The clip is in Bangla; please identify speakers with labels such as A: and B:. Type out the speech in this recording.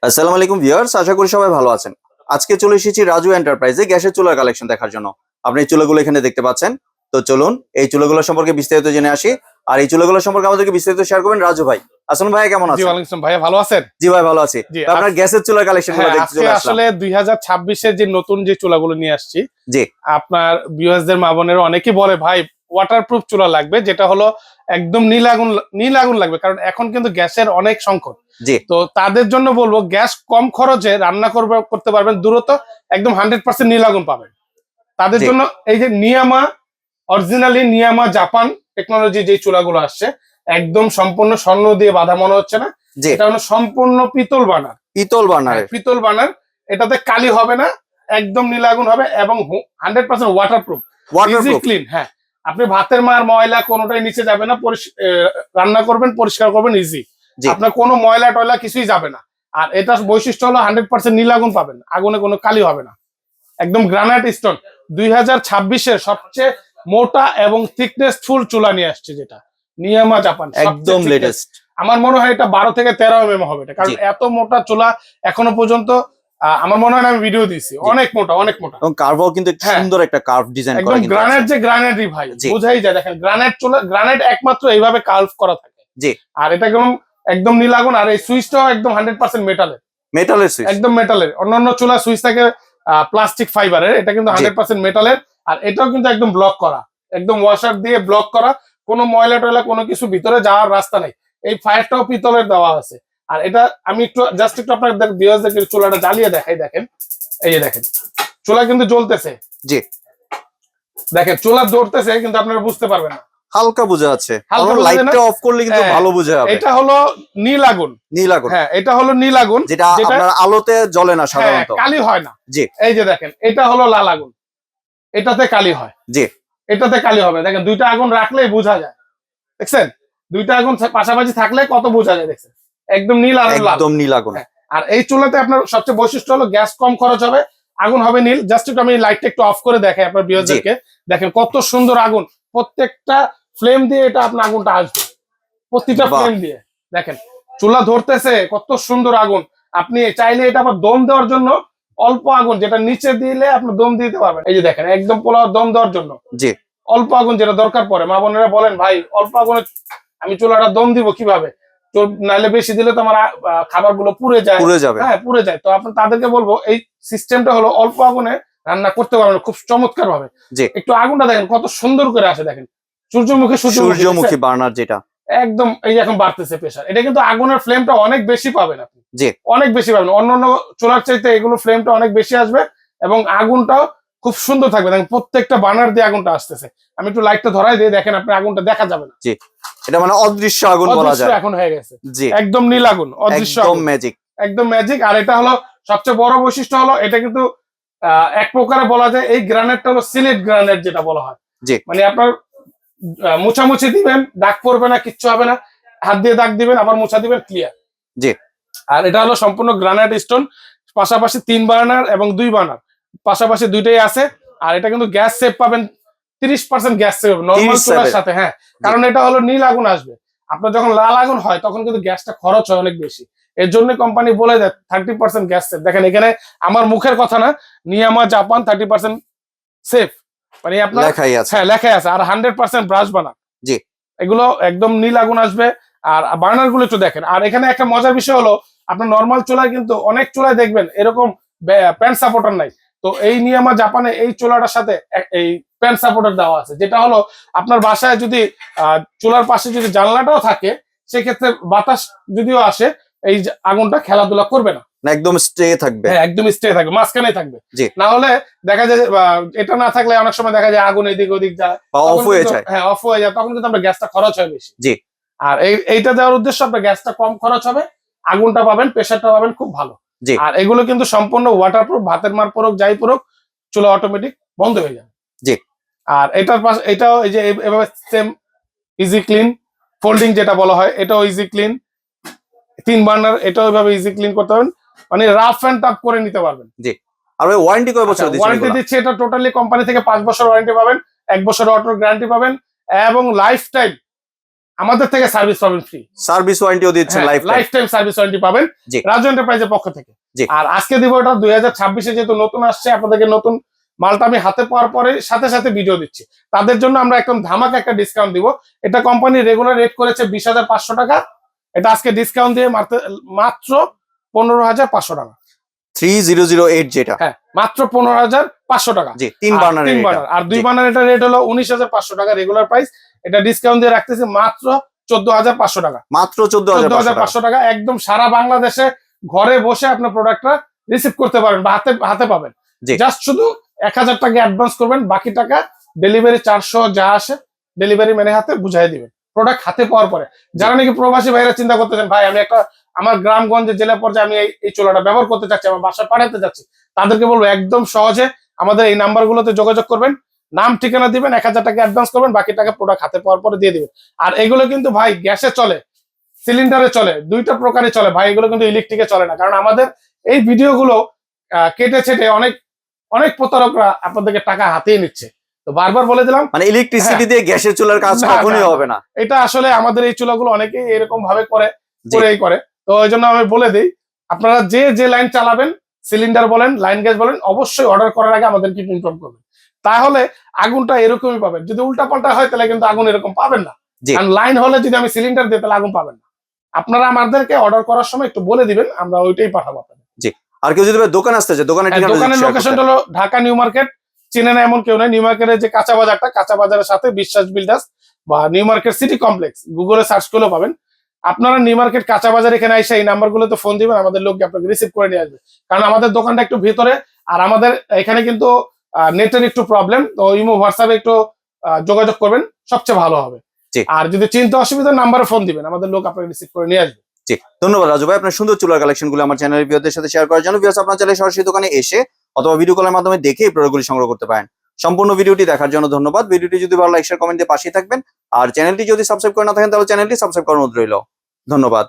A: আসসালামু আলাইকুম ভিউয়ার্স, আশা করি সবাই ভালো আছেন। আজকে চলে এসেছি রাজু এন্টারপ্রাইজে গ্যাসের চুলার কালেকশন দেখার জন্য। আপনি এই চুলাগুলো এখানে দেখতে পাচ্ছেন। তো চলুন এই চুলাগুলো সম্পর্কে বিস্তারিত জেনে আসি। আর এই চুলাগুলো সম্পর্কে আমাদেরকে বিস্তারিত শেয়ার করবেন রাজু ভাই। আসুন ভাই, কেমন
B: জি
A: আছেন?
B: ওয়ালাইকুম আসসালাম ভাইয়া, ভালো আছেন?
A: জি ভাই, ভালো আছি।
B: জি
A: তো আপনার গ্যাসের চুলার কালেকশন গুলো দেখতে
B: আজকে
A: চলে আসলাম।
B: আসলে 2026 এর যে নতুন যে চুলাগুলো নিয়ে আসছি,
A: জি
B: আপনার ভিউয়ার্সদের মা বোনেরা অনেকেই বলে ভাই ওয়াটারপ্রুফ চুলা লাগবে, যেটা হলো একদম নীল আগুন লাগবে, কারণ এখন কিন্তু গ্যাসের অনেক সংকট।
A: জি
B: তো তাদের জন্য বলবো গ্যাস কম খরচে রান্না করতে পারবেন, দ্রুত একদম 100% নীল আগুন পাবেন। তাদের
A: জি
B: জন্য এই যে নিয়ামা, অরিজিনালি নিয়ামা জাপান টেকনোলজি যে চুলাগুলো আসছে, একদম সম্পূর্ণ স্বর্ণ দিয়ে বাঁধা মনে হচ্ছে না,
A: জি
B: এটা হলো সম্পূর্ণ পিতল বানার।
A: পিতল বার্নার।
B: পিতল বানার, এটাতে কালি হবে না, একদম নীল আগুন হবে এবং 100% ওয়াটারপ্রুফ, ইজি
A: ওয়াটারপ্রুফ।
B: ক্লিন। হ্যাঁ, আপনি ভাতের মার ময়লা কোনোটাই নিচে যাবে না, রান্না করবেন পরিষ্কার করবেন ইজি,
A: জি
B: আপনার কোনো ময়লা টয়লা কিছুই যাবে না। আর এটা বৈশিষ্ট্য হলো 100% নীল আগুন পাবেন, আগুনে কোনো কালি হবে না, একদম গ্রানাইট স্টোন। 2026-এর সবচেয়ে মোটা এবং থিকনেস ফুল চুলা নিয়ে আসছে, যেটা নিয়ামা জাপান,
A: একদম লেটেস্ট।
B: আমার মনে হয় এটা 12 থেকে 13 কারণ এটা,
A: জি
B: এত মোটা চুলা এখনো পর্যন্ত আমার মনে হয় না, আমি ভিডিও দিয়েছি,
A: জি
B: অনেক মোটা অনেক মোটা।
A: এবং কার্ভও কিন্তু একটু
B: হ্যাঁ,
A: সুন্দর একটা কার্ভ ডিজাইন করা
B: একদম
A: কিন্তু আছে।
B: গ্রানাইট, যে গ্রানাইটই ভাই,
A: জি
B: বোঝাই যায়। দেখেন গ্রানাইট চুলা, গ্রানাইট একমাত্র এইভাবে কার্ভ করা থাকে।
A: জি
B: আর এটা একদম একদম নীল আগুন। আর এই সুইচটাও একদম 100% মেটালের,
A: মেটালের সুইচ।
B: একদম মেটালের। অন্যান্য চুলা সুইচ থাকে প্লাস্টিক ফাইবারের, এটা কিন্তু
A: জি
B: 100% মেটালের। আর এটাও কিন্তু একদম ব্লক করা, একদম ওয়াশার দিয়ে ব্লক করা, কোনো ময়লা টয়লা কোনো কিছু ভিতরে যাওয়ার রাস্তা নেই। এই ফায়ারটাও পিতলের দেওয়া আছে। আর এটা আমি একটু আপনাদের ভিউয়ার্সদের চুলাটা জ্বালিয়ে দেখাই। দেখেন, এই যে দেখেন চুলা কিন্তু জ্বলতেছে।
A: জি
B: দেখেন চুলা জ্বলতেছে, কিন্তু আপনারা বুঝতে পারবেন না,
A: হালকা বোঝা যাচ্ছে,
B: হালকা
A: কারণ
B: বোঝা যায় না?
A: লাইটটা অফ করলে কিন্তু
B: হ্যাঁ,
A: ভালো বোঝা যাবে।
B: এটা হলো নীল আগুন।
A: নীল আগুন,
B: হ্যাঁ, এটা হলো নীল আগুন,
A: যেটা
B: যেটা
A: আপনার আলোতে জ্বলে না
B: হ্যাঁ
A: সাধারণত।
B: কালি হয় না।
A: জি
B: এই যে দেখেন, এটা হলো লাল আগুন, এটাতে কালি হয়,
A: জি
B: এটাতে কালি হবে। দেখেন দুইটা আগুন রাখলেই বোঝা যায়, দেখছেন? দুইটা আগুন পাশাপাশি থাকলে কত বোঝা যায়, দেখছেন? একদম নীল আর লাল।
A: একদম নীল আগুন।
B: হ্যাঁ, আর এই চুলাতে আপনার সবচেয়ে বৈশিষ্ট্য হলো গ্যাস কম খরচ হবে, আগুন হবে নীল। জাস্ট একটু আমি লাইটটা একটু অফ করে দেখাই আপনার ভিউয়ারদেরকে। দেখেন কত সুন্দর আগুন, প্রত্যেকটা ফ্লেম দিয়ে এটা আপনার আগুনটা আসবে, প্রতিটা
A: বাহ,
B: ফ্লেম দিয়ে। দেখেন চুলা ধরতেছে, কত সুন্দর আগুন। আপনি চাইলে এটা আবার দম দেওয়ার জন্য অল্প আগুন, যেটা নিচে দিলে আপনি দম দিতে পারবেন। এই যে দেখেন, একদম পোলাও দম দেওয়ার জন্য
A: জি
B: অল্প আগুন, যেটা দরকার পড়ে। মা বোনেরা বলেন ভাই অল্প আগুনে আমি চুলাটা দম দিব কিভাবে, নাইলে বেশি দিলে তো আমার খাবারগুলো পুড়ে যায়।
A: পুড়ে যাবে।
B: হ্যাঁ, পুড়ে যায়। তো আপনি তাদেরকে বলবো এই সিস্টেমটা হলো অল্প আগুনে রান্না করতে পারবেন খুব চমৎকার ভাবে।
A: জি
B: একটু আগুনটা দেখেন কত সুন্দর করে আসে, দেখেন সূর্যমুখী
A: সূর্যমুখী বার্নার যেটা।
B: একদম এই এখন বাড়তেছে প্রেসার। এটা কিন্তু আগুনের ফ্লেমটা অনেক বেশি পাবেন আপনি,
A: জি
B: অনেক বেশি পাবেন। অন্যান্য চুলার চাইতে এগুলো ফ্লেমটা অনেক বেশি আসবে এবং আগুনটাও খুব সুন্দর থাকবে। দেখেন প্রত্যেকটা বার্নার দিয়ে আগুনটা আসতেছে। আমি একটু লাইটটা ধরাই দিয়ে দেখেন, আপনি আগুনটা দেখা যাবে না।
A: জি এটা মানে অদৃশ্য আগুন বলা
B: অদৃশ্য
A: যায়।
B: এখন হয়ে গেছে,
A: জি
B: একদম নীল আগুন, অদৃশ্য
A: একদম
B: আগুন,
A: ম্যাজিক।
B: একদম ম্যাজিক। আর এটা হলো সবচেয়ে বড় বৈশিষ্ট্য হলো এটা কিন্তু এক প্রকারে বলা যায় এই গ্রানাইটটা হলো সিলেট গ্রানাইট, যেটা বলা হয়।
A: জি
B: মানে আপনার মোছামুছি দিবেন, দাগ পড়বে না, কিচ্ছু হবে না। হাত দিয়ে দাগ দিবেন, আবার মোছা দিবেন, ক্লিয়ার।
A: জি
B: আর এটা হলো সম্পূর্ণ গ্রানাইট স্টোন, পাশাপাশি 3 বার্নার এবং 2 বার্নার, পাশাপাশি দুইটাই আছে। আর এটা কিন্তু গ্যাস সেভ পাবেন, 30% গ্যাস সেভ নরমাল
A: 37
B: চুলার সাথে। হ্যাঁ, কারণ এটা হলো নীল আগুন আসবে। আপনার যখন লাল আগুন হয় তখন কিন্তু গ্যাসটা খরচ হয় অনেক বেশি। এর জন্য কোম্পানি বলে দেয় 30% গ্যাস সেভ। দেখেন এখানে আমার মুখের কথা না, নিয়ামা জাপান 30% সেফ, মানে আপনার
A: লেখাই আছে।
B: হ্যাঁ লেখাই আছে। আর 100% ব্রাশ বানা,
A: জি
B: এগুলো একদম নীল আগুন আসবে। আর বার্নার গুলো একটু দেখেন। আর এখানে একটা মজার বিষয় হলো, আপনার নর্মাল চুলায় কিন্তু অনেক চুলায় দেখবেন এরকম প্যান্ট সাপোর্টার নাই। তো এই নিয়ামা জাপানে এই চুলাটার সাথে এই প্যান্ট সাপোর্টার দেওয়া আছে, যেটা হলো আপনার বাসায় যদি চুলার পাশে যদি জানলাটাও থাকে, সেক্ষেত্রে বাতাস যদিও আসে, এই আগুনটা খেলাধুলা করবে না,
A: না একদম স্টে থাকবে।
B: হ্যাঁ একদম স্টে থাকবে, মাঝখানে থাকবে।
A: জি
B: না হলে দেখা যায় যে, এটা না থাকলে অনেক সময় দেখা যায় আগুন এদিক ওদিক যায়,
A: বা অফ
B: তখন
A: হয়ে
B: কিন্তু
A: যায়।
B: হ্যাঁ অফ হয়ে যায়, তখন কিন্তু আপনার গ্যাসটা খরচ হয় বেশি।
A: জি
B: আর এইটা দেওয়ার উদ্দেশ্য আপনার গ্যাসটা কম খরচ হবে, আগুনটা পাবেন, প্রেসারটা পাবেন খুব ভালো।
A: জি
B: আর এগুলো কিন্তু সম্পূর্ণ ওয়াটারপ্রুফ, ভাতের মার পরক যাই পরক চুলা অটোমেটিক বন্ধ হয়ে যাবে।
A: জি
B: আর এটার পাশে এটাও এই যে এভাবে সেম ইজি ক্লিন, ফোল্ডিং যেটা বলা হয়, এটাও ইজি ক্লিন। 3 বার্নার, এটাও এভাবে ইজি ক্লিন করতে পারবেন, মানে রাফ এন্ড টাফ করে নিতে পারবেন।
A: জি আর ওই ওয়ারেন্টি কয় বছর দিচ্ছেন
B: ওয়ারেন্টি
A: এগুলা?
B: দিচ্ছে এটা টোটালি কোম্পানি থেকে 5 বছর ওয়ারেন্টি পাবেন, 1 বছর অটো গ্যারান্টি পাবেন এবং লাইফ টাইম আমাদের থেকে সার্ভিস পাবেন ফ্রি।
A: সার্ভিস ওয়ারেন্টিও দিচ্ছেন লাইফ
B: টাইম সার্ভিস ওয়ারেন্টি পাবেন
A: জি।
B: রাজু এন্টারপ্রাইজের পক্ষ থেকে।
A: জি।
B: আর আজকে দিব এটা 2026-এ যেহেতু নতুন আসছে, আপনাদেরকে নতুন মালটা আমি হাতে পাওয়ার পরে সাথে সাথে ভিডিও দিচ্ছি, তাদের জন্য আমরা একদম ধামাকা একটা ডিসকাউন্ট দিব। এটা কোম্পানি রেগুলার রেট করেছে 20,500 টাকা, এটা আজকে ডিসকাউন্ট দিয়ে মাত্র 15,500 টাকা।
A: 3008 যেটা
B: হ্যাঁ, মাত্র 15,500 টাকা।
A: জি, 3 বার্নার
B: আর 2 বার্নার এটা রেট হলো 19,500 টাকা রেগুলার প্রাইস, এটা ডিসকাউন্ট দিয়ে রাখতেছি মাত্র 14,500 টাকা।
A: মাত্র 14,500
B: টাকা একদম সারা বাংলাদেশে ঘরে বসে আপনার প্রোডাক্টটা রিসিভ করতে পারেন বা হাতে পাবেন।
A: জি।
B: জাস্ট শুধু 1,000 টাকা অ্যাডভান্স করবেন, বাকি টাকা ডেলিভারি 400 যা আসে ডেলিভারি ম্যানে হাতে বুঝাই দিবেন প্রোডাক্ট হাতে পাওয়ার পরে। যারা নাকি প্রবাসী ভাইরা চিন্তা করতেছেন, ভাই আমি একটা আমার গ্রামগঞ্জে জেলা পর্যায়ে আমি এই চুলাটা ব্যবহার করতে চাচ্ছি, আমার বাসায় পাঠাতে যাচ্ছি, তাদেরকে বলবো একদম সহজে আমাদের এই নাম্বারগুলোতে যোগাযোগ করবেন, নাম ঠিকানা দিবেন, 1,000 টাকা অ্যাডভান্স করবেন, বাকি টাকা প্রোডাক্ট হাতে পাওয়ার পরে দিয়ে দিবেন। আর এগুলো কিন্তু ভাই গ্যাসে চলে, সিলিন্ডারে চলে, দুইটা প্রকারে চলে ভাই, এগুলো কিন্তু ইলেকট্রিকে চলে না। কারণ আমাদের এই ভিডিওগুলো কেটে ছেটে অনেক প্রতারকরা আপনাদেরকে টাকা হাতিয়ে নিচ্ছে। তো বারবার বলে দিলাম,
A: মানে ইলেকট্রিসিটি দিয়ে গ্যাসের চুলার কাজ
B: না,
A: কখনোই
B: না,
A: হবে না।
B: এটা আসলে আমাদের এই চুলাগুলো অনেকেই এরকম ভাবে করে।
A: জি।
B: তো এই জন্য আমি বলে দিই, আপনারা যে লাইন চালাবেন, সিলিন্ডার বলেন, লাইন গ্যাস বলেন, অবশ্যই অর্ডার করার আগে আমাদেরকে ইনফর্ম করবেন, তাহলে আগুনটা এরকমই পাবেন। যদি উল্টা পাল্টা হয় তাহলে কিন্তু আগুন এরকম পাবেন না।
A: জি।
B: কারণ লাইন হলে যদি আমি সিলিন্ডার দিই তাহলে আগুন পাবেন না। আপনারা আমাদেরকে অর্ডার করার সময় একটু বলে দিবেন, আমরা ওইটাই পাঠাবো আপনাদের।
A: আর কেউ যদি দোকান আসতে চায়, দোকানের ঠিকানা
B: দোকানের লোকেশন হলো ঢাকা নিউ মার্কেট, চিনে না এমন কেউ নেই। নিউ মার্কেটের যে কাঁচা বাজারটা, কাঁচা বাজারের সাথে বিশ্বাস বিল্ডার্স বা নিউ মার্কেট সিটি কমপ্লেক্স গুগলে সার্চ করলেও পাবেন। আপনারা নিউ মার্কেট কাঁচা বাজার এখানে এসে এই নাম্বারগুলোতে ফোন দিবেন, আমাদের লোক আপনাকে রিসিভ করে নিয়ে আসবে। কারণ আমাদের দোকানটা একটু ভিতরে, আর আমাদের এখানে কিন্তু নেটের একটু প্রবলেম, তো ইমো হোয়াটসঅ্যাপে একটু যোগাযোগ করবেন, সবচেয়ে ভালো হবে।
A: জি।
B: আর যদি চিন্তা অসুবিধা, নাম্বারে ফোন দিবেন, আমাদের লোক আপনাকে রিসিভ করে নিয়ে আসবে।
A: জি, ধন্যবাদ রাজু ভাই আপনার সুন্দর চুলার কালেকশন গুলো আমার চ্যানেলের ভিউয়ারদের সাথে শেয়ার করার জন্য। ভিউয়ার্স, আপনারা চাইলে সরাসরি দোকানে এসে অথবা ভিডিও কলের মাধ্যমে দেখে এই প্রোডাক্টগুলি সংগ্রহ করতে পারেন। সম্পূর্ণ ভিডিওটি দেখার জন্য ধন্যবাদ। ভিডিওটি যদি ভালো লাগে শেয়ার কমেন্ট দিয়ে পাশেই থাকবেন, আর চ্যানেলটি যদি সাবস্ক্রাইব করে না থাকেন তাহলে চ্যানেলটি সাবস্ক্রাইব করার অনুরোধ রইল। ধন্যবাদ।